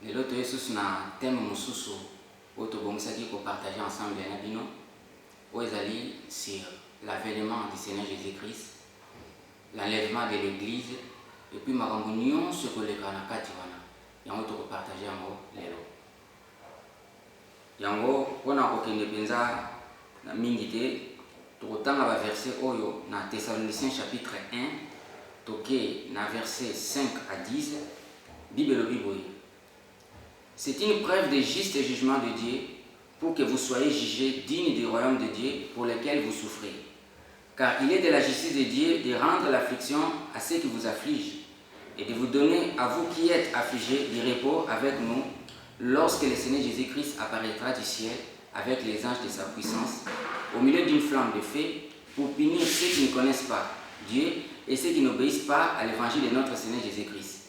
Les autres sont na thème mususu autobongisaki ko partager ensemble na bino oezali sur l'avènement du Seigneur Jésus-Christ, l'enlèvement de l'église et puis makambo nyonso koleka na kati wana yango to ko partager yango lelo. Yango pona kokende penza na mingi te tokotanga ba verset oyo na Thessaloniciens chapitre 1 toke na verset 5 à 10 Bible Bible. C'est une preuve de juste jugement de Dieu pour que vous soyez jugés dignes du royaume de Dieu pour lequel vous souffrez. Car il est de la justice de Dieu de rendre l'affliction à ceux qui vous affligent et de vous donner à vous qui êtes affligés du repos avec nous lorsque le Seigneur Jésus-Christ apparaîtra du ciel avec les anges de sa puissance au milieu d'une flamme de feu pour punir ceux qui ne connaissent pas Dieu et ceux qui n'obéissent pas à l'évangile de notre Seigneur Jésus-Christ.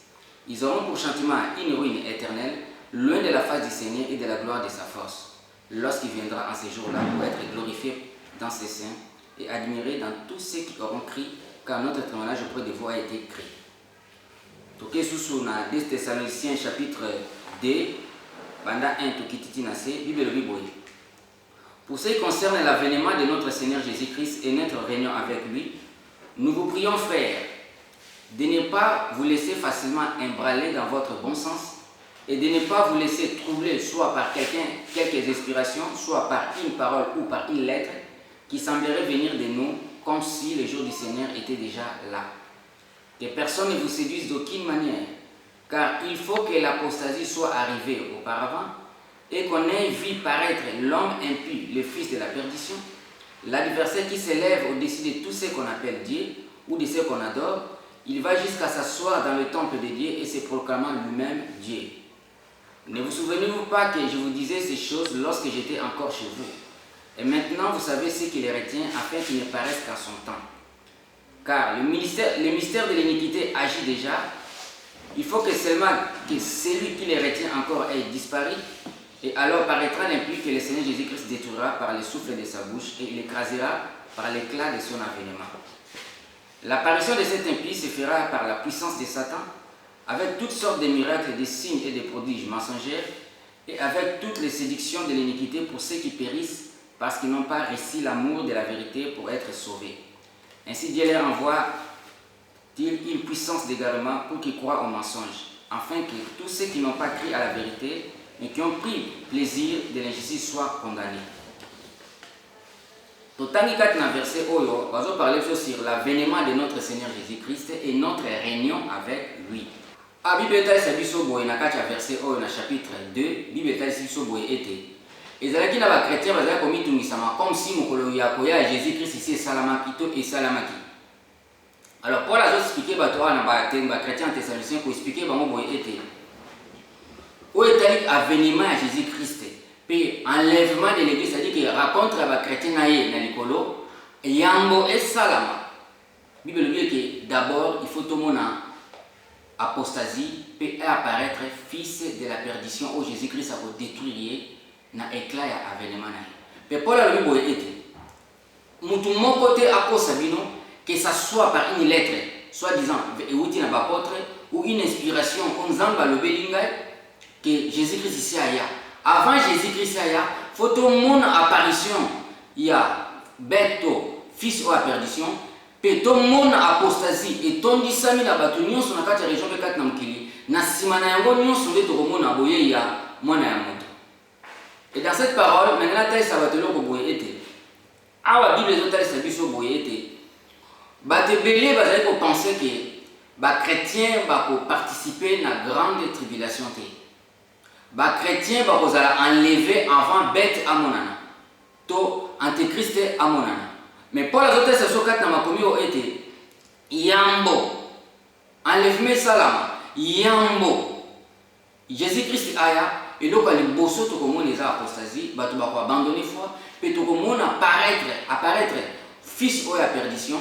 Ils auront pour châtiment une ruine éternelle loin de la face du Seigneur et de la gloire de sa force, lorsqu'il viendra en ces jours-là pour être glorifié dans ses saints et admiré dans tous ceux qui auront crié, car notre témoignage auprès de vous a été crié. Toke sous na 2 Thessaloniciens chapitre 2, banda 1 tokititi na se, Bible Bible. Pour ce qui concerne l'avènement de notre Seigneur Jésus-Christ et notre réunion avec lui, nous vous prions, frères, de ne pas vous laisser facilement embraler dans votre bon sens et de ne pas vous laisser troubler soit par quelques inspirations, soit par une parole ou par une lettre qui semblerait venir de nous comme si le jour du Seigneur était déjà là. Que personne ne vous séduise d'aucune manière, car il faut que l'apostasie soit arrivée auparavant et qu'on ait vu paraître l'homme impie, le fils de la perdition, l'adversaire qui s'élève au-dessus de tout ce qu'on appelle Dieu ou de ce qu'on adore. Il va jusqu'à s'asseoir dans le temple de Dieu et se proclamant lui-même Dieu. Ne vous souvenez-vous pas que je vous disais ces choses lorsque j'étais encore chez vous? Et maintenant vous savez ce qui les retient afin qu'ils ne paraissent qu'à son temps. Car le mystère de l'iniquité agit déjà. Il faut que seulement que celui qui les retient encore ait disparu. Et alors paraîtra l'impie que le Seigneur Jésus-Christ détruira par le souffle de sa bouche et il écrasera par l'éclat de son avènement. L'apparition de cet impie se fera par la puissance de Satan, avec toutes sortes de miracles, de signes et de prodiges mensongers, et avec toutes les séductions de l'iniquité pour ceux qui périssent, parce qu'ils n'ont pas reçu l'amour de la vérité pour être sauvés. Ainsi Dieu leur envoie-t-il une puissance d'égarement pour qu'ils croient au mensonge, afin que tous ceux qui n'ont pas cru à la vérité, mais qui ont pris plaisir de l'injustice soient condamnés. Totangi 4 dans verset Oyo, on va parler sur l'avènement de notre Seigneur Jésus-Christ et notre réunion avec lui. A Bible est sabiso boy na kacha verset Oyo na chapitre 2, Bible est sabiso boy été. Ezalaki na ba chrétien bazala komitungisama comme si mokolo ya koya Jésus-Christ ici salamaki to et salamaki. Alors Paul a expliqué bato na ba chrétien thessaloniciens pour expliquer bango boy été. Oyo etali avènement à Jésus-Christ. Puis enlèvement de l'église, c'est-à-dire qu'il raconte à la chrétien dans l'écolo, Yambo et Salama. La Bible dit que d'abord, il faut tout le monde apostasie, puis apparaître fils de la perdition, où Jésus-Christ a détruire dans l'éclat et l'avènement. Mais Paul a dit que mon côté à cause que ça soit par une lettre, soi-disant, ou une inspiration, comme Zamba le Belinga, que Jésus-Christ ici a. Avant Jésus-Christ, il faut tout le monde apparition. Il y a Beto, fils de la perdition, puis tout le monde apostasie. Et tout le monde a mis la bataille sur la région de Katnamkili. Nasimana yango nyon sonde to komona boye ya mwana ya moto. Et dans cette parole, maintenant ça va te le boye été. Awa Bible ezotali sa biso boye été. Ba te belé ba zali ko penser que ba chrétien ba ko participer na grande tribulation té. Les chrétiens vont enlever avant bête à monana. To antéchrist à monana. Mais Paul a dit que ce soit na makomi o été yambo enlèvement salama yambo Jésus-Christ aya et donc les bosso to comme les apostasie bato ba ko abandonner foi pe to comme apparaître fils de la perdition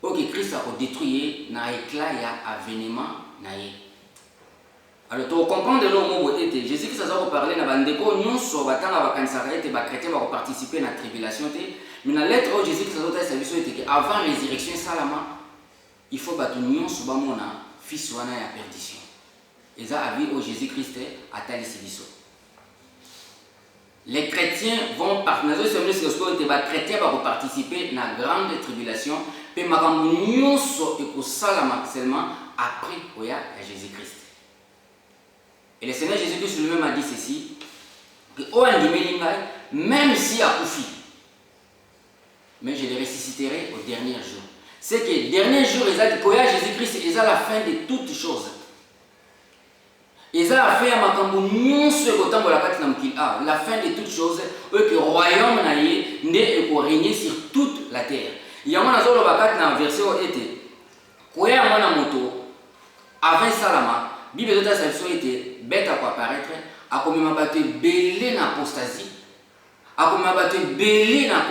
pour que Christ a détruire na éclat ya avènement na ye. Alors, pour comprendre le mot était Jésus-Christ a parlé na bandeko nyonso batanga bakanisaka ete ba chrétien ba participer na tribulation té mais na lettre où Jésus-Christ a dit ça était que avant résurrection salama il faut batu nyonso ba mona fils wana ya perdition ils ont vu au Jésus-Christ à Talisibiso. Les chrétiens vont participer, les chrétiens vont participer à la grande tribulation, et seulement après Jésus-Christ. Et le Seigneur Jésus-Christ lui-même a dit ceci, que même si a Koufi, mais je les ressusciterai au dernier jour. C'est que le dernier jour, ils ont dit que Jésus-Christ est la fin de toutes choses. Ils ont fait un la fin de toutes choses, et que le royaume n'est régner sur toute la terre. Il y a un verset où il était avant Salama, la Bible était bête à apparaître, à comme battu belé dans l'apostasie, à comme battu belé dans la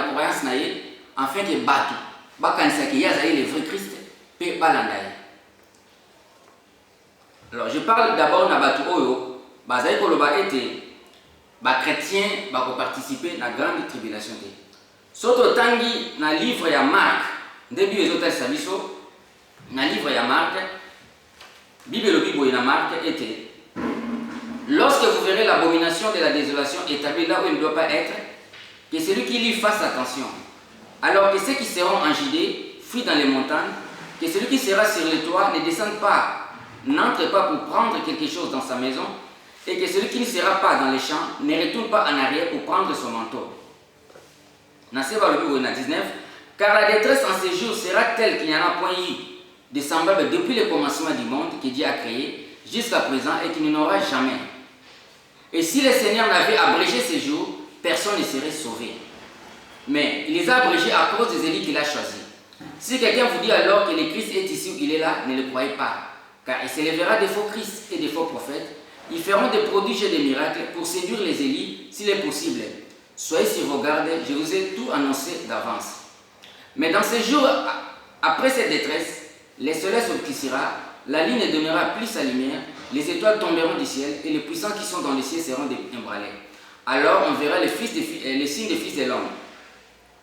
croyance, afin que battu, qu'il y a le vrai Christ, et balandaye. Alors, je parle d'abord de Batu Oyo, les chrétiens vont participer à la grande tribulation. Soto tangi na livre ya Marc, début des hôtels Sabiso, na livre ya Marc, Bible Bible na Marc était lorsque vous verrez l'abomination de la désolation établie là où il ne doit pas être, que celui qui lit fasse attention. Alors que ceux qui seront en Judée fuient dans les montagnes, que celui qui sera sur les toits ne descende pas. N'entre pas pour prendre quelque chose dans sa maison, et que celui qui ne sera pas dans les champs ne retourne pas en arrière pour prendre son manteau. Nasseba le 19, car la détresse en ces jours sera telle qu'il n'y en a point eu de semblable depuis le commencement du monde que Dieu a créé jusqu'à présent et qu'il n'y en aura jamais. Et si le Seigneur n'avait abrégé ces jours, personne ne serait sauvé. Mais il les a abrégés à cause des élites qu'il a choisis. Si quelqu'un vous dit alors que le Christ est ici ou il est là, ne le croyez pas. Car il s'élèvera des faux Christ et des faux prophètes. Ils feront des prodiges et des miracles pour séduire les élites s'il est possible. Soyez sur vos gardes, je vous ai tout annoncé d'avance. Mais dans ces jours, après cette détresse, le soleil s'obscurcira, la lune ne donnera plus sa lumière, les étoiles tomberont du ciel et les puissants qui sont dans le ciel seront ébranlés. Alors on verra les signes des fils de l'homme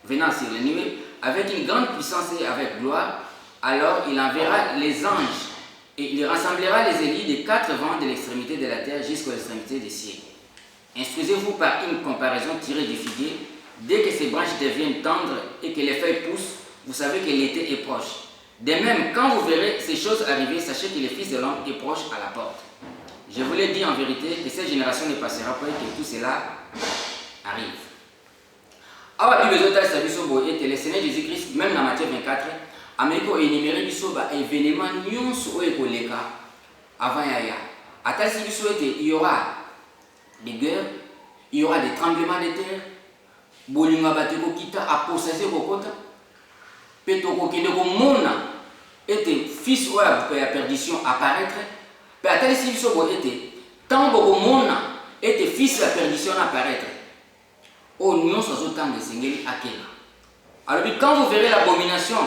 venant sur les nuées avec une grande puissance et avec gloire. Alors il enverra les anges. Et il rassemblera les élites des quatre vents de l'extrémité de la terre jusqu'à l'extrémité des cieux. Instruisez-vous par une comparaison tirée du figuier. Dès que ces branches deviennent tendres et que les feuilles poussent, vous savez que l'été est proche. De même, quand vous verrez ces choses arriver, sachez que le Fils de l'homme est proche à la porte. Je vous l'ai dit en vérité que cette génération ne passera pas et que tout cela arrive. Alors, le Seigneur Jésus-Christ, même dans Matthieu 24, Américo énuméré bisoba événement nyonso oekoleka avant yaya. Atasi bisoete il y aura des guerres, il y aura des tremblements de terre, bolinga bateko kita aposase kokota, petoko kinde ko mona était fils oya ya perdition apparaître, pe atasi bisobo était tant boko mona était fils la perdition apparaître. Oh nyonso azotanga sengeli akela. Alors quand vous verrez l'abomination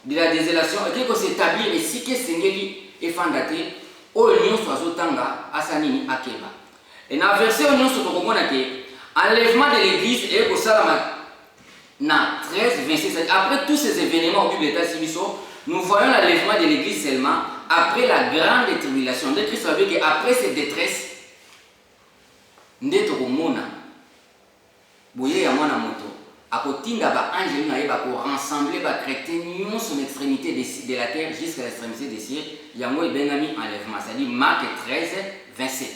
de la désolation, et que s'établir ici que Sengeli est fandaté, au lion soit zotanga, asanini akeba. Et dans la verset au lion soit enlèvement de l'église et au salama na 13, 26. Après tous ces événements au Bible nous voyons l'enlèvement de l'église seulement après la grande tribulation. De Christ a dit qu'après cette détresse, ndeto komona boye ya mwana moto. Akotinda ba angeli na yeba ko rassembler ba chrétiens son extrémité de la terre jusqu'à l'extrémité des cieux. Yango benami enlèvement, c'est-à-dire Marc 13, 27.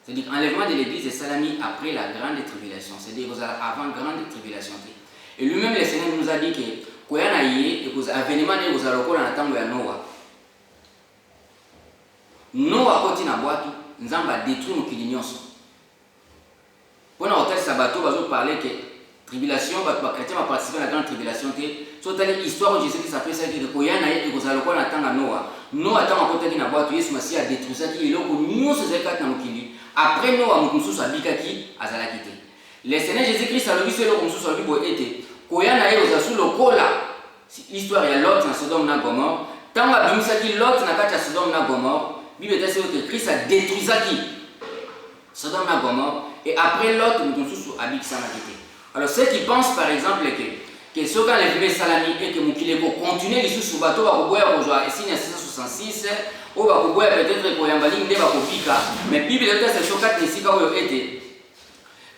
C'est-à-dire enlèvement de l'église de Salami après la grande tribulation, c'est-à-dire avant grande tribulation. Et lui-même le Seigneur nous a dit que koyana yé et que avènement ne vous allez na tango ya Noah. Noah koti na boatu, nzamba détruit mokili nyonso. Pona hôtel Sabato bazo parler que tribulation, les chrétiens vont participer à la grande tribulation. C'est une histoire où Jésus s'appelle ça, que Koyana et Kozaloko n'attendent Noah. Noah attend à côté de la boîte, Yesu Massi a détruit ça, qui est là pour nous se faire dans le. Après Noah, Moukoumsou a Bikaki, à Zalakité. Le Seigneur Jésus-Christ a levé le Moukoumsou a été Koyana et Ozasu le Kola. L'histoire est l'autre dans Sodome na Gomorre. Tant que Bimisaki l'autre n'a pas Sodome na Gomorre, Bible est que Christ a détruit ça qui Sodome na Gomorre. Et après l'autre, Moukoumsou a Bikaki. Alors ceux qui pensent par exemple que ceux qui ont levé Salami et que Moukileko continuent les sous bateau à Roboya Rojoa et signe 666 oyo bakoboya peut-être koyamba lingi nde bakobika, mais Bible ezota section 4 esika oyo ete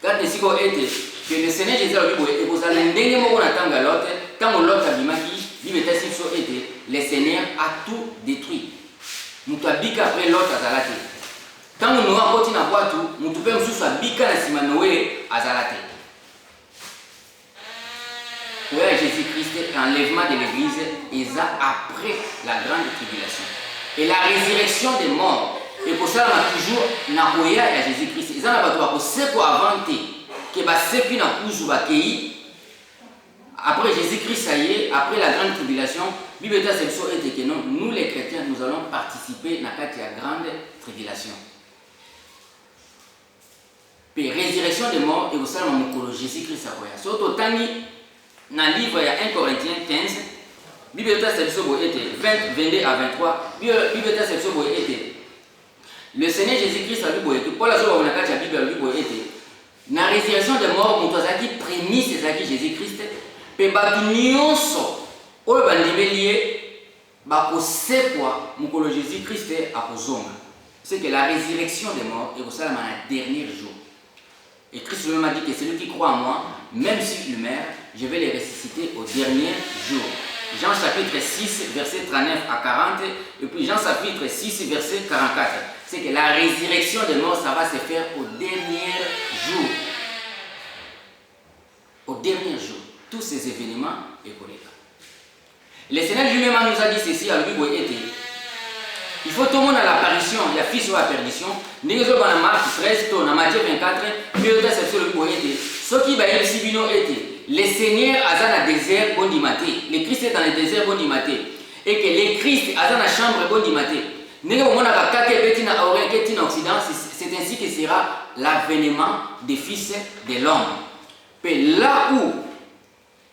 4 esika oyo ete que le Seigneur Jésus alobi boye ekozala ndenge moko na ntango ya Lot, ntango Lot abimaki Bible etasi biso ete le Seigneur a tout détruit. Mutu abika après Lot azala te. Ntango Noé akoti na bwatu, mutu mpe mosusu abika na nsima Noé azala te. Koya ya Jésus-Christ, l'enlèvement de l'église est après la grande tribulation. Et la résurrection des morts est pour ça toujours na koya ya Jésus-Christ. Ils en ont pas quoi avant que ba sepi na kuzu ba kei après Jésus-Christ ça y est, après la grande tribulation, Bible dit c'est que non, nous les chrétiens nous allons participer na kati ya grande tribulation. Puis résurrection des morts et aussi la mokolo Jésus-Christ ça koya. Surtout tangi na livre ya 1 Corinthiens 15, Bible dit c'est 22 à 23, Bible dit c'est le Seigneur Jésus-Christ a dit que Paul a dit que la Bible a dit que la résurrection des morts, nous avons dit prémisse de Jésus-Christ, et nyonso oyo bandimelié bakosekwa mukolo Jésus-Christ akozonga. C'est que la résurrection des morts est aussi le dernier jour. Et Christ lui-même a dit que celui qui croit en moi, même s'il meurt, je vais les ressusciter au dernier jour. Jean chapitre 6, verset 39 à 40, et puis Jean chapitre 6, verset 44. C'est que la résurrection des morts, ça va se faire au dernier jour. Au dernier jour. Tous ces événements et collègues. Le Seigneur lui-même nous a dit ceci à lui, il faut tout le monde à l'apparition, il y a fils ou à perdition. Nous sommes dans Marc 13, dans Matthieu 24, puis il y a ce qui va être si été. Le Seigneur a dans le désert bon dimaté. Le Christ est dans le désert bon dimaté. Et que le Christ a dans la chambre bon dimaté. C'est ainsi que sera l'avènement des fils de l'homme. Puis là où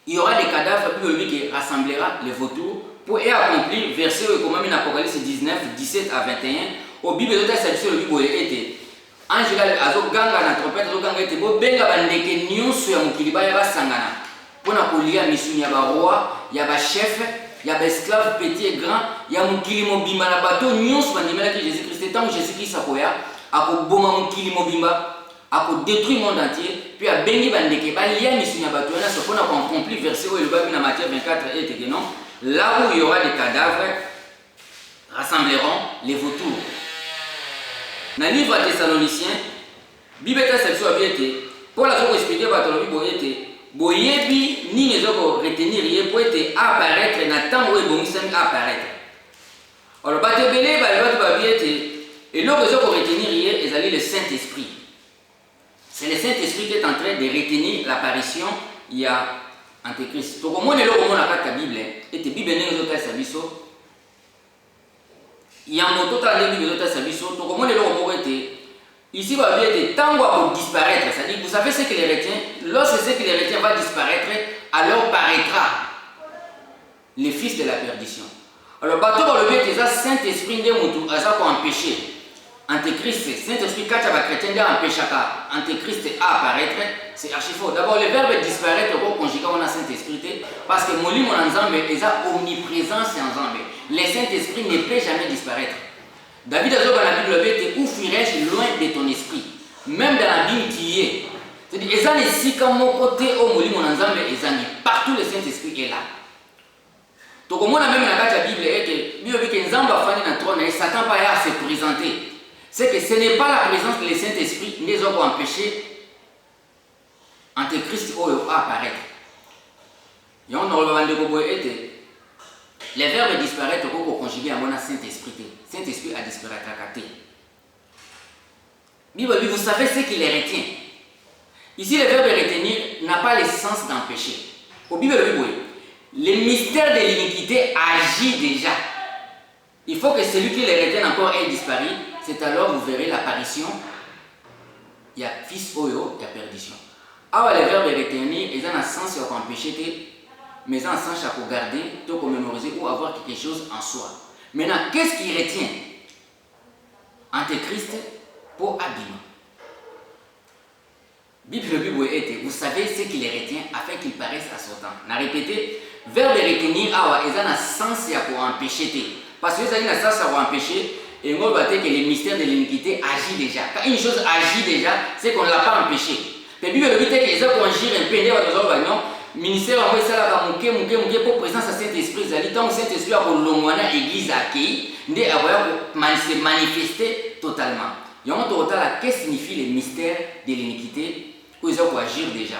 il y aura des cadavres, puis qui rassemblera les vautours pour accomplir verset comme en Apocalypse 19, 17 à 21. Au Bible, il y a le Bible était Angela azoganga na trompette azoganga ete bo benga bandeke nyonso ya mokili baya basangana pona kolia misuni ya ba roi ya ba chef ya ba esclave petit et grand ya mokili mobimba na bato nyonso bandimela ki Jésus-Christ tant Jésus-Christ akoya akoboma mokili mobimba akodétruire le monde entier puis a bengi bandeke balia misuni ya bato na so pona ko accomplir verset oyo ba na Matthieu 24 et que non là où il y aura des cadavres rassembleront les vautours. Dans le livre Thessaloniciens, Bible est section a bien été. Paul a expliqué par la Bible boyebi ni les autres retenir pour être apparaître na temps où il bon apparaître. Alors bateau belé ba bien été et l'autre les autres retenir ils allaient le Saint-Esprit. C'est le Saint-Esprit qui est en train de retenir l'apparition il y a Antéchrist. Donc au moins le roman la Bible était Bible les autres sabiso. Il y a un mot total de Bible d'autres services. Donc, comment les lois été ici va bien être tant pour disparaître. C'est-à-dire, vous savez ce que les retiens. Lorsque ce que les retiens va disparaître, alors paraîtra les fils de la perdition. Alors, bateau dans le bien que ça Saint-Esprit de Moutou, à ça pour empêcher Antéchrist, Saint-Esprit quand va chrétien d'empêcher Antéchrist à apparaître, c'est archi faux. D'abord, le verbe disparaître au conjugué on a Saint-Esprit parce que mon lit mon ensemble est omniprésence et ensemble. Le Saint-Esprit ne peut jamais disparaître. David a dit dans la Bible, où fuirais-je loin de ton esprit? Même dans la Bible qui est. C'est-à-dire, ils ont ici comme mon côté, au mon ensemble, ils ont partout le Saint-Esprit est là. Donc, au moins, même dans la Bible, il y a que Nzamba Fani dans le trône, Satan pas à se présenter. C'est que ce n'est pas la présence du Saint-Esprit qui nous a empêché Antéchrist à apparaître. Et on a dit les verbes disparaître pour conjuguer à mon Saint-Esprit. Saint-Esprit a disparu à côté. Bible, vous savez ce qui les retient. Ici, le verbe retenir n'a pas le sens d'empêcher. Au Bible, le mystère de l'iniquité agit déjà. Il faut que celui qui les retient encore ait disparu. C'est alors vous verrez l'apparition. Il y a fils oyo, il y a perdition. Alors, les verbes retenir, ils ont un sens pour empêcher. Mais en sens à garder, de commémoriser ou avoir quelque chose en soi. Maintenant, qu'est-ce qui retient Antéchrist pour abîmer? Bible était, vous savez ce qui les retient afin qu'ils paraissent à son temps. On a répété, verbe retenir, ils ont un sens pour empêcher. Parce que ça va empêcher, et on va dire que le mystère de l'iniquité agit déjà. Quand une chose agit déjà, c'est qu'on ne l'a pas empêché. La Bible dit que les gens vont agir un peu, le ministère va envoyer ça pour présence à Saint-Esprit. Tant que Saint-Esprit a pour l'église accueillie, il va se manifester totalement. Qu'est-ce que signifie le mystère de l'iniquité où ils vont agir déjà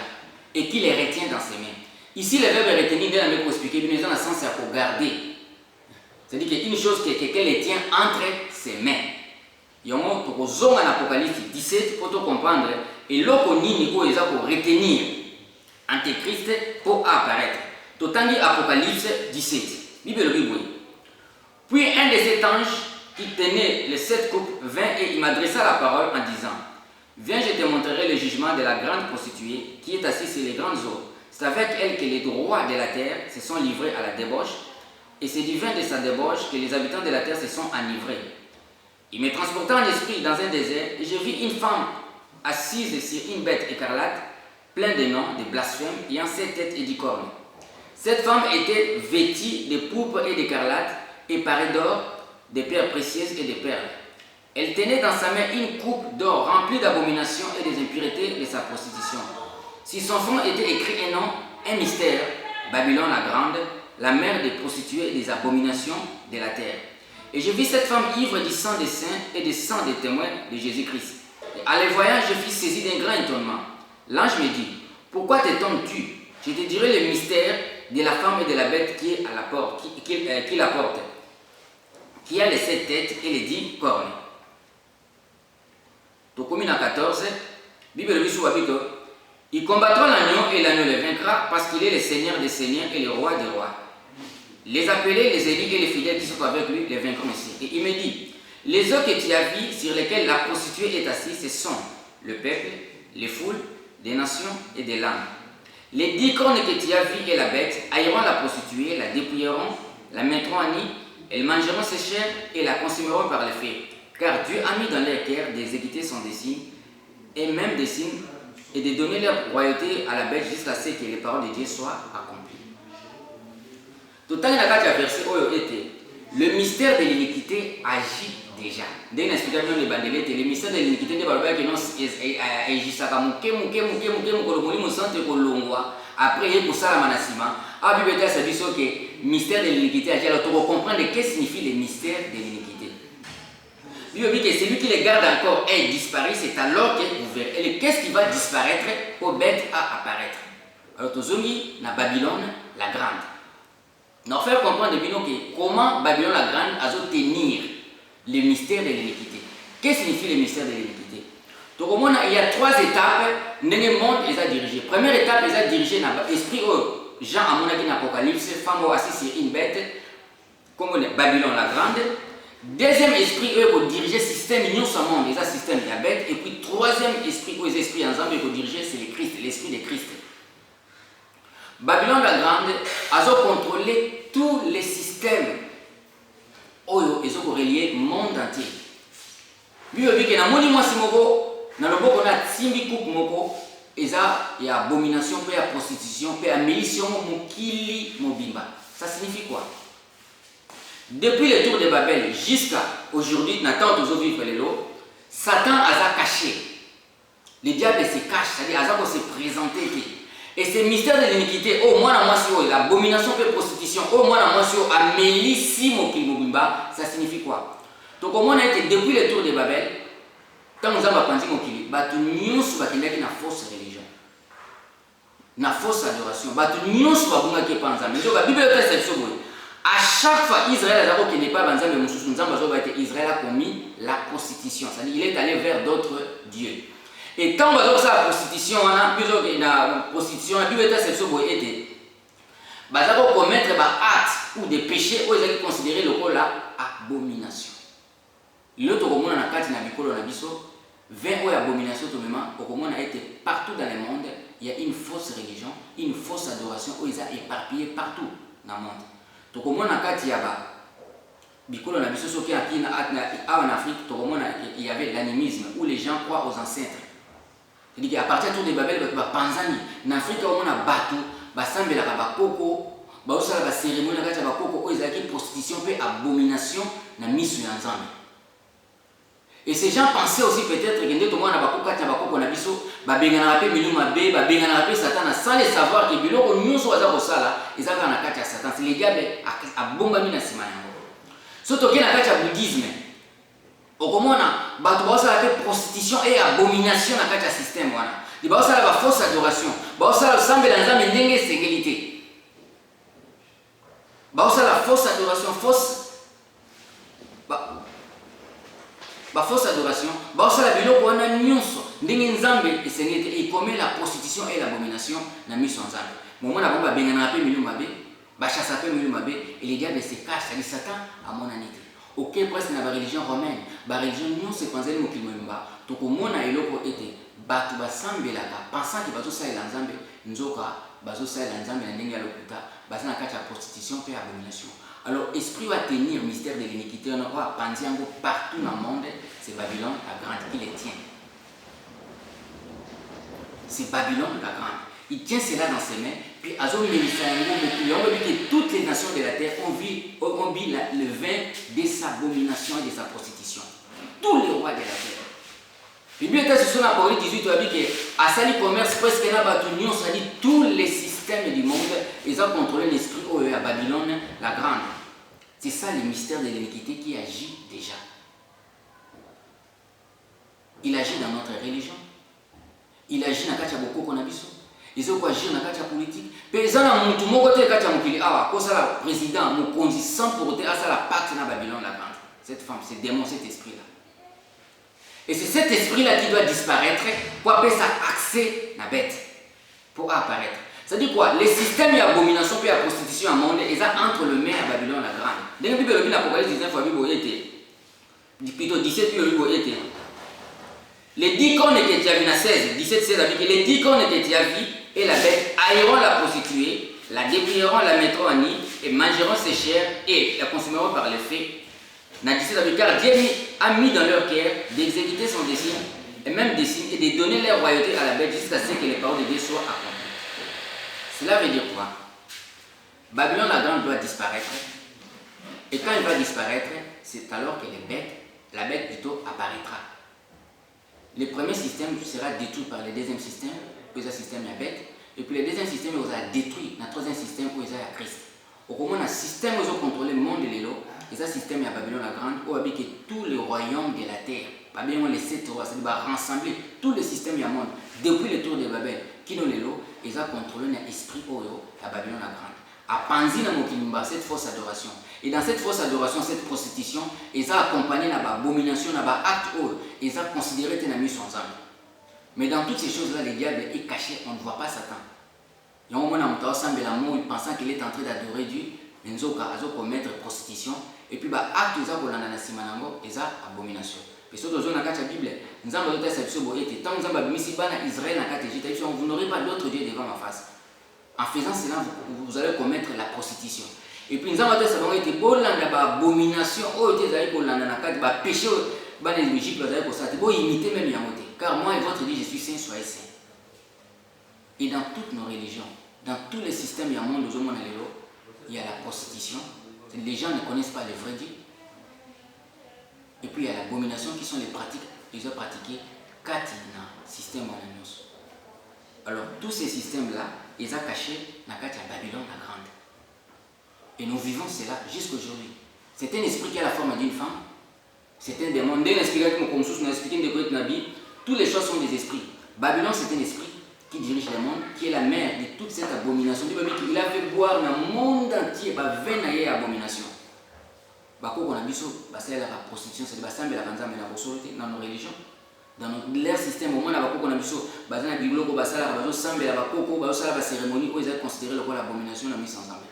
et qui les retient dans ses mains. Ici, le verbe retenir, pour expliquer, dans le sens c'est pour garder. C'est-à-dire qu'il y a une chose que quelqu'un les tient entre ses mains. Il y a un mot en Apocalypse 17 pour comprendre. Et l'autre, il faut retenir Antéchrist pour apparaître. D'autant dit Apocalypse 17. Bible. Puis un de ces anges qui tenait les 7 coupes vint et il m'adressa la parole en disant: Viens, je te montrerai le jugement de la grande prostituée qui est assise sur les grandes eaux. C'est avec elle que les droits de la terre se sont livrés à la débauche, et c'est du vin de sa débauche que les habitants de la terre se sont enivrés. Il me transporta en esprit dans un désert, et je vis une femme assise sur une bête écarlate, pleine de noms, de blasphèmes, ayant 7 têtes et 10 cornes. Cette femme était vêtue de pourpre et d'écarlate, et parée d'or, de pierres précieuses et de perles. Elle tenait dans sa main une coupe d'or remplie d'abominations et des impuretés de sa prostitution. Sur son front était écrit un nom, un mystère, Babylone la grande, la mère des prostituées et des abominations de la terre. Et je vis cette femme ivre du sang des saints et du sang des témoins de Jésus-Christ. À les voyant, je fus saisi d'un grand étonnement. L'ange me dit: Pourquoi t'étonnes-tu? Je te dirai le mystère de la femme et de la bête qui est à la porte, qui la porte, qui a les 7 têtes et les 10 cornes. Donc, comme 14, Bible dit sur la Bible: il combattra l'agneau et l'agneau le vaincra parce qu'il est le Seigneur des seigneurs et le roi des rois. Les appelés, les élus et les fidèles qui sont avec lui les vaincront aussi. Et il me dit: les eaux que tu as vues sur lesquelles la prostituée est assise, ce sont le peuple, les foules, des nations et des langues. Les 10 cornes que tu as vues et la bête haïront la prostituée, la dépouilleront, la mettront à nu, elles mangeront ses chairs et la consumeront par le feu. Car Dieu a mis dans leur cœur d'exécuter son dessein, et même des signes, et de donner leur royauté à la bête jusqu'à ce que les paroles de Dieu soient accomplies. Tout le temps, il y a verset où était le mystère de l'iniquité agit déjà. Dès l'explication de Bandelette, le mystère de l'iniquité ne parle pas que non agissaka après il y a pour ça la manasima. Ah, Bible dit ça dit que mystère de l'iniquité agit. Alors, tu vas comprendre qu'est-ce que signifie le mystère de l'iniquité. Bible dit que celui qui les garde encore est disparu, c'est alors que vous verrez. Et qu'est-ce qui va disparaître pour bête à apparaître? Alors, tu zongi na Babylone la grande. Nous faire comprendre comment Babylone la grande a tenir le mystère de l'iniquité. Qu'est-ce que signifie le mystère de l'iniquité? Donc, il y a 3 étapes. Le monde les a dirigées. Première étape, les a dirigées dans l'esprit où Jean a montré dans l'Apocalypse, femme assise sur une bête, comme Babylone la grande. Deuxième esprit, eux, pour diriger le système, ils sont monde, les système de la bête. Et puis, troisième esprit, où les esprits ensemble, pour diriger, c'est le Christ, l'esprit de Christ. Babylone la grande a contrôlé tous les systèmes où ils ont relié le monde entier. Bible dit que dans le monument Simoko, dans le boko na timbi coupe moko, il y a abomination, il y a prostitution, il y a milition, mokili, mobimba. Ça signifie quoi? Depuis le tour de Babel jusqu'à aujourd'hui, Nathan toujours vivre les lots, Satan a caché. Le diable se cache, c'est-à-dire qu'il se présenter. Et ce mystère de l'iniquité, au moins la moitié, l'abomination de la prostitution, au moins la moitié, à Mélissi Mokili, ça signifie quoi? Donc, au moins, depuis le tour de Babel, quand nous avons pensé Mokili, nous avons une fausse religion, une fausse adoration, nous avons une la Bible est très simple. À chaque fois, Israël n'est pas Israël a commis la prostitution, c'est-à-dire il est allé vers d'autres dieux. Et quand on va faire la prostitution, la prostitution, la Bible est assez été. On va commettre des actes ou des péchés où ils sont considérés comme l'abomination. L'autre monde a été l'abomination, a été partout dans le monde. Il y a une fausse religion, une fausse adoration où ils sont éparpillés partout dans le monde. Donc, on a en Afrique, il y avait l'animisme où les gens croient aux ancêtres. C'est-à-dire qu'à partir de Babel, en Afrique, on a battu, Basambela Bakoko, bazosala bacérémonie na kati ya bakoko oyo ezalaki prostitution mpe abomination na miso ya nzambe. Et ces gens pensaient aussi peut-être que nde tomona na bakoko kati ya bakoko na biso babenganaka mpe milimo mabe babenganaka mpe satana sans le savoir que biloko nyonso baza kosala eza kaka na kati ya satan. C'est le diable abombami na nsima yango. So tokei na kati ya bouddhisme okomona bato bazosala mpe prostitution et abomination na kati ya système wana. Bazosala ba fausse adoration, bazosala kosambela nzambe ndenge esengeli te. Bazosala fausse adoration, fausse adoration, bazosala biloko wana nyonso ndenge nzambe esengeli te. Et il commet la prostitution et l'abomination na miso ya nzambe. Momona bango babenganaka mpe milimo mabe, bachasa mpe milimo mabe, et le diable se cache, c'est-à-dire Satan amonani te. Ok, presque na ba religion romaine, ba religion nyonso epanzeli mokili mobimba, tokomona eloko ete bato basambelaka pensant que bazosalela nzambe nzoka bazosalela nzambe na ndenge ya lokuta baza na kati ya prostitution mpe abomination. Alors esprit va tenir mystère de l'iniquité on va panzi yango partout dans le monde. C'est Babylone la grande qui les tient. C'est Babylone la grande. Il tient cela dans ses mains. Puis azomimisa yango mokili yango que toutes les nations de la terre ont bu le vin de sa abomination et de sa prostitution. Tous les rois de la terre. Bible était sur la Corée 18 a dit que à sali commerce presque na batu nyonso, c'est-à-dire tous les systèmes du monde, ils ont contrôlé l'esprit à Babylone la grande. C'est ça le mystère de l'iniquité qui agit déjà. Il agit dans notre religion. Il agit dans katia boko konabiso. Ils ont agir dans katia politique. Paysan na mutu moko te katia mokili awa ko sala président mokonzi sans pour autant à la pacte na Babylone la grande. Cette femme, ce démon, cet esprit là. Et c'est cet esprit-là qui doit disparaître pour appeler ça accès à la bête. Pour apparaître. C'est-à-dire quoi? Les systèmes d'abomination et de prostitution au monde, ils sont entre le maire à Babylone la grande. Dans la Bible, l'Apocalypse 19, plutôt 17, les 10 cornes que tu as vu, 16, 17, 16, avec les 10 cornes que tu as vu, et la bête haïront la prostituée, la déplieront, la mettront en nid, et mangeront ses chairs, et la consumeront par le feu. Car Dieu a mis dans leur cœur d'exécuter son dessein, et même dessein, et de donner leur royauté à la bête jusqu'à ce que les paroles de Dieu soient accomplies. Cela veut dire quoi? Babylone la grande doit disparaître. Et quand elle va disparaître, c'est alors que la bête plutôt apparaîtra. Le premier système sera détruit par le deuxième système, puis le système la bête, et puis le deuxième système sera détruit, le troisième système où il y a Christ. Au moment où le système où contrôler le monde de l'élo, et ça système à Babylone la grande où habite tous les royaumes de la terre. Babylone les 7 rois, c'est-à-dire rassembler tous les systèmes du monde depuis le tour de Babel qui nous l'élo, ils ont contrôlé l'esprit à Babylone la grande. À Panzi na Mokimba cette fausse adoration. Et dans cette fausse adoration, cette prostitution, ils ont accompagné l'abomination, l'acte où ils ont considéré que mis son âme. Mais dans toutes ces choses-là, le diable est caché, on ne voit pas Satan. Il y a un moment où il pensant qu'il est en train d'adorer Dieu, mais il a commettre prostitution. Et puis, acte ils ont la simanango, ils ont abomination. Et ce que dans la Bible, nous avons dit que tant que nous avons mis Israël dans la Égypte, vous n'aurez pas d'autre Dieu devant ma face. En faisant cela, vous allez commettre la prostitution. Et puis nous avons dit que vous avez une abomination, vous avez péché, vous avez l'Égypte, vous avez imité même Yamoté. Car moi et votre Dieu, je suis saint, soyez saint. Et dans toutes nos religions, dans tous les systèmes du monde, il y a la prostitution. Les gens ne connaissent pas le vrai Dieu. Et puis il y a l'abomination qui sont les pratiques qu'ils ont pratiquées dans le système monanios. Alors tous ces systèmes-là, ils ont caché dans la Babylone la grande. Et nous vivons cela jusqu'aujourd'hui. C'est un esprit qui a la forme d'une femme. C'est un démon. Dès l'esprit comme nous expliquons de la Bible, toutes les choses sont des esprits. Babylone, c'est un esprit qui dirige le monde, qui est la mère de toute cette abomination. Il a fait boire dans le monde entier, il abomination. Bako a biso basala la prostitution, c'est basamba la banzamba na bosolite dans nos religions. Dans leur système, au moment où on a biso basana biloko basala bazo samba la bakoko basala la cérémonie où ils ont considéré le quoi l'abomination na mise ensemble.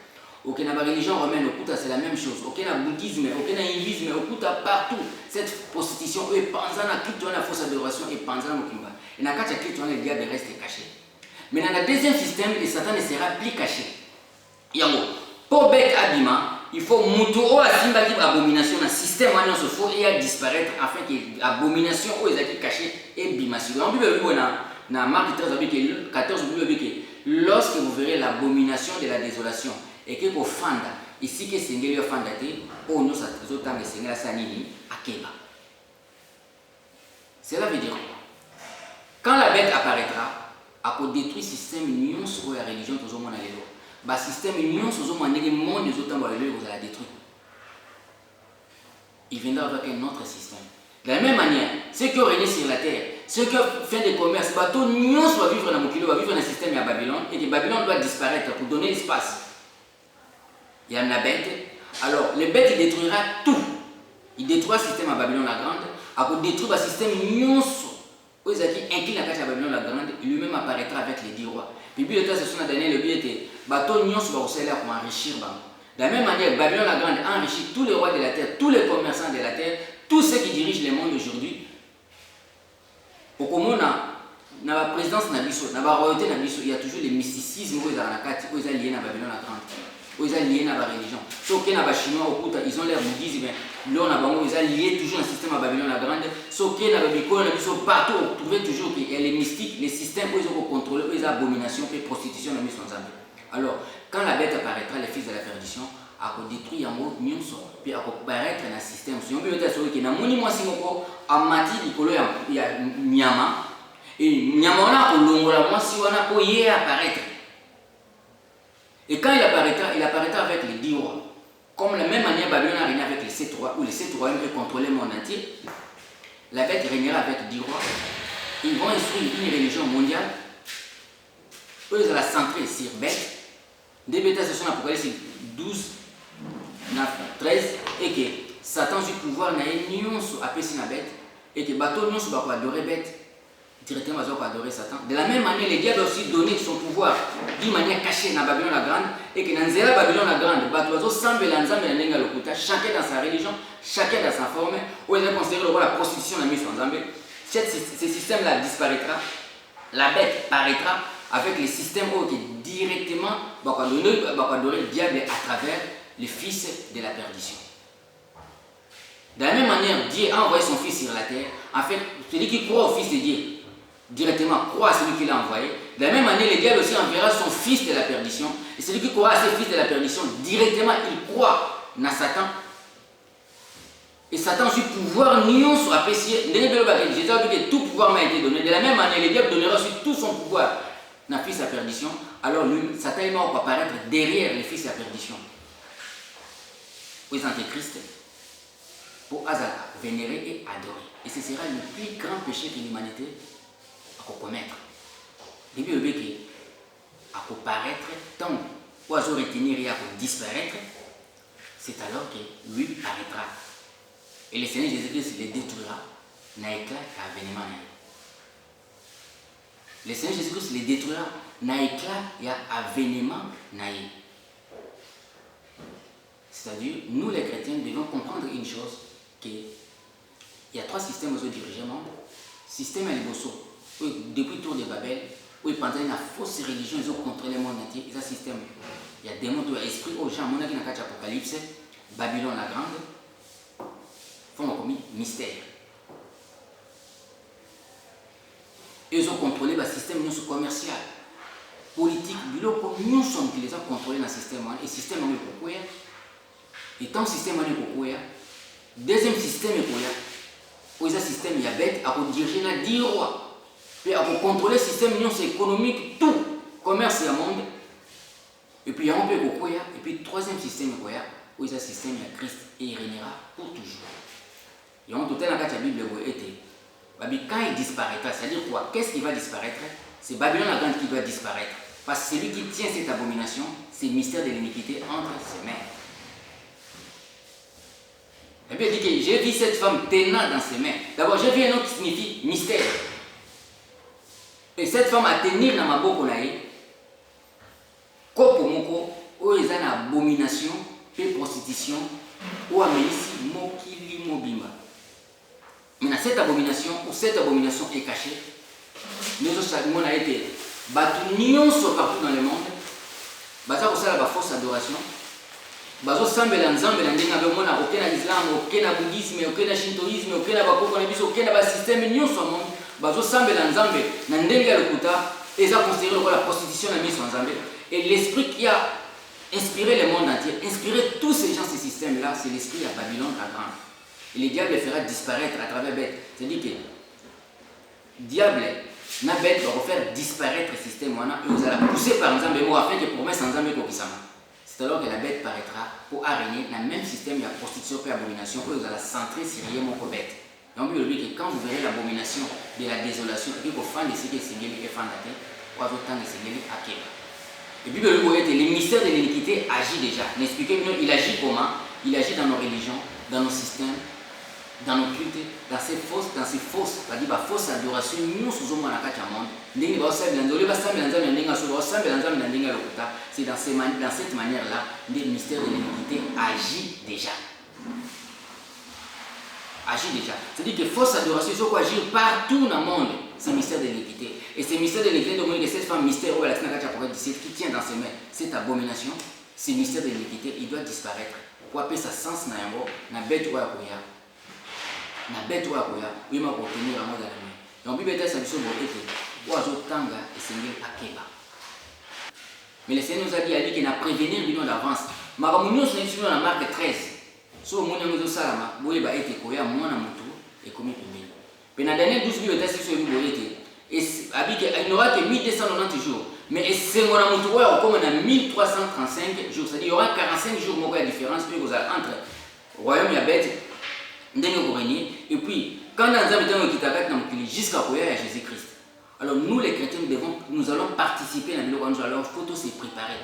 Aucun na religion romaine okuta c'est la même chose. Aucun na bouddhisme, aucun na hindouisme okuta partout cette prostitution eux pensant à toute la fausse adoration et pensant au kimba. Et na kacha kitu le diable reste caché. Mais dans le deuxième système, le Satan ne sera plus caché. Yango pour bête abima il faut mutuo asimba qui abomination dans système maintenant se faut et disparaître afin que abomination aux acquis cachés et bimasio. En Bible na Marc 13 avec 14 Bible avec lorsque vous verrez l'abomination de la désolation et que pour fanda ici que sengeli yo fanda te o no sa tanga sengela sa nini akeba. Cela veut dire quoi? Quand la bête apparaîtra, à cause détruire système union sur la religion tous au monde alléluia. Bah système union sur au monde le monde des autres alléluia vous allez détruire. Il viendra avec un autre système. De la même manière, ceux qui ont régné sur la terre, ceux qui ont fait des commerces, bateau union soit vivre dans mon kilo, va vivre dans un système à Babylone et que Babylone doit disparaître pour donner l'espace. Il y a la bête. Alors, le bête il détruira tout. Il détruira le système à Babylone la grande. À cause détruire le système union. Où ils incline la cage à Babylone la grande, il lui-même apparaîtra avec les 10 rois. Puis le temps, c'est son dernier, le but était bateau union sur la pour enrichir. De la même manière, Babylone la grande enrichit tous les rois de la terre, tous les commerçants de la terre, tous ceux qui dirigent le monde aujourd'hui. Au Congo, dans la présidence, dans la royauté, il y a toujours le mysticisme où ils sont liés à Babylone la grande. Où ils sont liés à la religion. Sauf que les Chinois, ils ont l'air bouddhisme, là, ils sont liés toujours au système à Babylone la grande. Sauf que les Bikos, partout, on trouvait toujours qu'il y a les mystiques, les systèmes où ils ont contrôlé, où ils ont abomination, et prostitution, la mise en Zambie. Alors, quand la bête apparaîtra, les fils de la perdition, à détruire un mot nyonso, puis à apparaître dans le système. Si on veut dire que dans mon moi singoko, à mati likolo il y a nyama, et nyama on a longola moi si on a pour y apparaître. Et quand il apparaîtra avec les 10 rois. Comme la même manière Babylone a régné avec les 7 rois, où les 7 rois peuvent contrôler le monde entier, la bête régnera avec 10 rois. Ils vont instruire une religion mondiale. Eux, ils vont la centrer sur bête. Des bêtes, ce sont l'Apocalypse 12, 13, et que Satan a du pouvoir n'a union sur la bête, et que bateau non sur adorer bête, directement va adorer Satan. De la même manière, les diables aussi donné son pouvoir d'une manière cachée dans Babylone la grande, et que dans la Babylone la grande, bateau semble l'ensemble de la locuta, chacun dans sa religion, chacun dans sa forme, où ils ont considéré le roi la prostitution de la mise en Zambie. Ce système-là disparaîtra, la bête paraîtra avec les systèmes qui directement adorer le diable à travers le fils de la perdition. De la même manière, Dieu a envoyé son fils sur la terre. En fait, celui qui croit au fils de Dieu, directement croit à celui qui l'a envoyé. De la même manière, le diable aussi enverra son fils de la perdition. Et celui qui croit à ce fils de la perdition, directement, il croit dans Satan. Et Satan a eu pouvoir nion sur la péché. Jésus a dit que tout pouvoir m'a été donné. De la même manière, le diable donnera aussi tout son pouvoir dans le fils de la perdition. Alors lui, Satan va apparaître derrière le fils de la perdition. Aux antéchrist, pour vénérer et adorer. Et ce sera le plus grand péché que l'humanité a commettre. Depuis le béquet, à paraître, tant oiseau retenir et à disparaître, c'est alors que lui paraîtra. Et le Seigneur Jésus-Christ les détruira, n'a éclat qu'à avènement. Le Seigneur Jésus-Christ les détruira, n'a éclat et à avènement. C'est-à-dire, nous les chrétiens devons comprendre une chose, qu'il y a 3 systèmes aux dirigeants. Système à l'Ibosso, depuis le tour de Babel, où pendant une fausse religion, ils ont contrôlé le monde entier. Il y a un système, il y a des démons, il y a esprit aux gens, mon avis dans l'Apocalypse, Babylone la grande, font commis mystère. Ils ont contrôlé le système commercial, politique, nous sommes qui les ont contrôlés dans le système. Et le système est pourquoi? Et tant le système est pourquoi? Deuxième système est pourquoi? Où il y a un système, il y a bête, à diriger la 10 rois. Puis à contrôler le système économique, tout, commerce et le monde. Et puis il y a un peu pourquoi? Et puis le troisième système est quoi? Où il y a un système, il y a Christ et il régnera pour toujours. Et on tout dans la Bible, quand il disparaîtra, c'est-à-dire quoi? Qu'est-ce qui va disparaître? C'est Babylone la grande qui doit disparaître. Parce que celui qui tient cette abomination, c'est le mystère de l'iniquité entre ses mains. Et puis il dit que j'ai vu cette femme tenant dans ses mains. D'abord, j'ai vu un nom qui signifie mystère. Et cette femme a tenir dans ma boko naïe. Kopo moko, où il y a une abomination, et prostitution, ou amélissi mokili mobimba. Maintenant, cette abomination est cachée. Nous avons été battus partout dans le monde. Baza kosala ba fausse adoration. Bazo sambela nzambela ndenge abomona aucun islam, aucun bouddhisme, aucun shintoïsme, aucun bakoko na biso, aucun ba système nyonso monde. Bazo sambela nzambe na ndenge ya lokuta eza considéré comme la prostitution na miso nzambe. Et l'esprit qui a inspirer le monde entier, inspirer tous ces gens, ces systèmes-là, c'est l'esprit à Babylone la grande. Et le diable le fera disparaître à travers bête. C'est-à-dire que le diable, na bête va faire disparaître le système, et vous allez pousser par exemple, afin que promesse en Zambé kokisama. C'est alors que la bête paraîtra pour arraigner dans le même système, il y a prostitution et abomination, où vous allez centrer sur rien mon bête. Et on peut dire que quand vous verrez l'abomination de la désolation, et que vous faites ce que c'est et fan d'athée, ou à votre temps de c'est à quel. Et puis le ministère de l'iniquité agit déjà. N'expliquez-nous, il agit comment? Il agit dans nos religions, dans nos systèmes, dans nos cultes, dans ces fausses, c'est-à-dire fausses adorations, nous sommes dans le monde. C'est dans cette manière-là que le mystère de l'iniquité agit déjà. Agit déjà. C'est-à-dire que fausse adoration, il faut agir partout dans le monde. C'est le mystère de l'iniquité. Et ce mystère de l'iniquité, donc cette femme mystère qui tient dans ses mains cette abomination, ce mystère de l'iniquité, il doit disparaître. Pour appeler sa sens na yango, na bête ou à koya. Na bête ou à koya, oui, ma pour tenir à moi dans la main. Donc, Bible est ça, c'est ou à tanga et Seigneur akeba. Mais le Seigneur nous a dit qu'il a prévenu le d'avance. Ma communion, c'est sur la marque 13. So, mon ami de Salama, boye ba ete koya, mon amutu, et commis pemé. Pendant les dernières 12 Bible est sur le boyete. Et il n'aura que 1290 jours. Mais c'est mon amutu, comme on a 1335 jours. C'est-à-dire qu'il y aura 45 jours de différence entre le royaume et la bête. Et puis, quand nous avons jusqu'à Jésus-Christ, alors nous les chrétiens, nous allons participer à nous allons faut se préparer.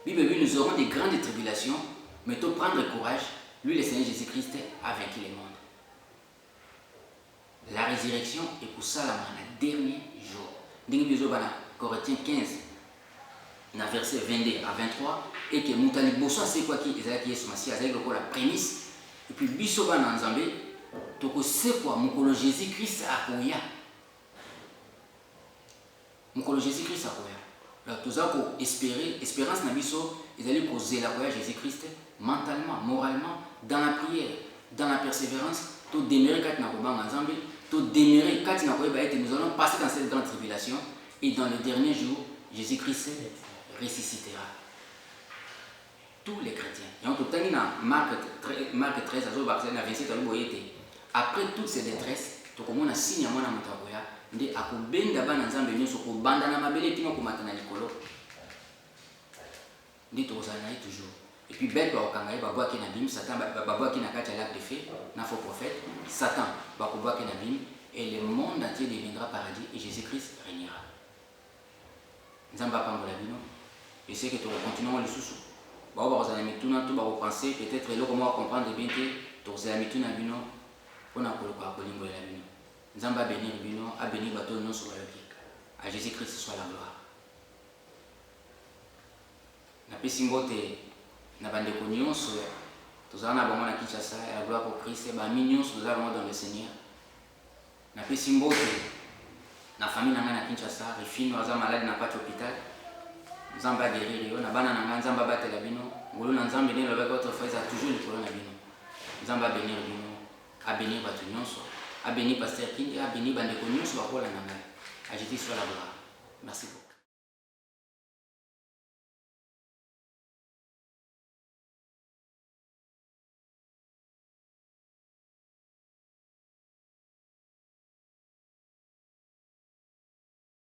Bible, nous aurons des grandes tribulations, mais il faut prendre courage. Lui, le Seigneur Jésus-Christ a vaincu le monde. La résurrection est pour ça le dernier jour. Dans Corinthiens 15, dans verset 22 à 23, et que Moutali Bosso, c'est quoi qui est avec la prémisse. Et puis, Bissoba dans Zambé, toko c'est quoi Mukolo Jésus-Christ a koya. Mukolo Jésus-Christ a koya. Alors, tout ça pour espérer, espérance na biso, ils allaient causer la koya Jésus-Christ mentalement, moralement, dans la prière, dans la persévérance, tout demeurer quand na koba en Zambé, tout demeurer quand na koya et nous allons passer dans cette grande tribulation et dans le dernier jour, Jésus-Christ ressuscitera. Tous les chrétiens. Et on peut tenir dans Marc 13, après toutes ces détresses, tu as un signe à mon amatakoya, de akubenda bana nzambe nyoso ko banda na mabele pino ko matana likolo. Ndi to zana toujours. Et puis bête ba okanga ba boa ki na bim, Satan ba boa ki na kati lac de feu, na faux prophète, Satan ba ko boa ki na bim et le monde entier deviendra paradis et Jésus-Christ régnera. Nzamba pambola bino. Je sais que tu vas continuer le sous. Bah on va penser peut-être là comment comprendre bien que tous les amis na bino on a pour quoi kolingo la bino nzamba bénir bino a bénir bateau non sur le pied à Jésus-Christ soit la gloire na pesimbote na bande ko nyonso tozana bango na Kinshasa la gloire pour Christ ba mignon nous allons dans le Seigneur na pesimbote na famille na Kinshasa refine waza malade na pas hôpital Nzamba guérir yo na bana na nzamba batela bino ngolo na nzambe ne lobaka autrefois ça toujours le problème na bino nzamba bénir bino a bénir batu nyonso a bénir pasteur Kindi a bénir bande ko nyonso bakola na ngai a Jésus soit la gloire merci beaucoup.